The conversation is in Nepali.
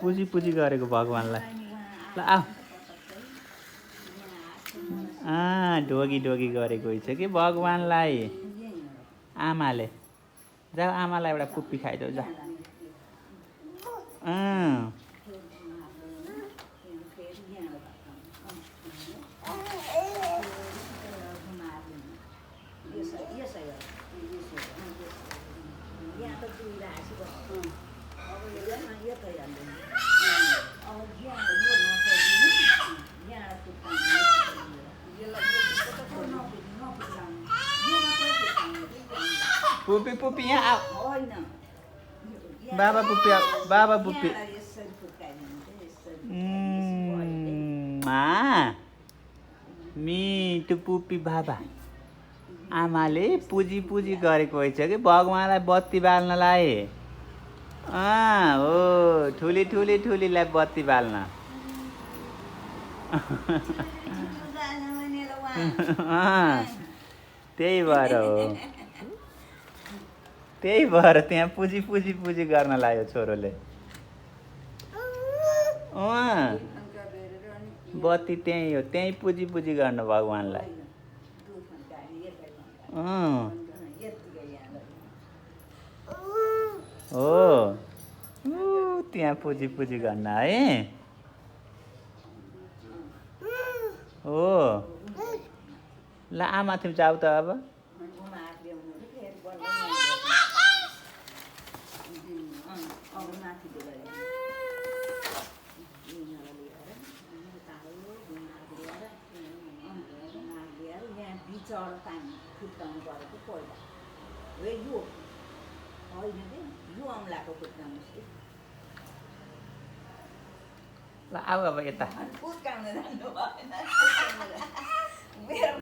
पुजी पुजी गरेको भगवान्लाई ल आऊ ढोगी ढोगी गरेको छ कि भगवान्लाई आमाले जाऊ आमालाई एउटा पुप्पी खाइदेऊ जा पुप्पी पुप्पी यहाँ आऊ बाबा पुप्पी बाबा पुप्पी मिठो पुप्पी बाबा आमाले पुजी पुजी गरेको रहेछ कि भगवान्लाई बत्ती बाल्नलाई हो ठुली ठुली ठुलीलाई बत्ती बाल्न त्यही भएर हो त्यही भएर त्यहाँ पुजी पुजी पुजी गर्न लाग्यो छोरोले बत्ती त्यहीँ हो त्यहीँ पुजी पुजी गर्नु भगवान्लाई हो त्यहाँ पुजी पुजी गर्न है हो ल आमा तिमी जाऊ त अब ल आऊ अब यता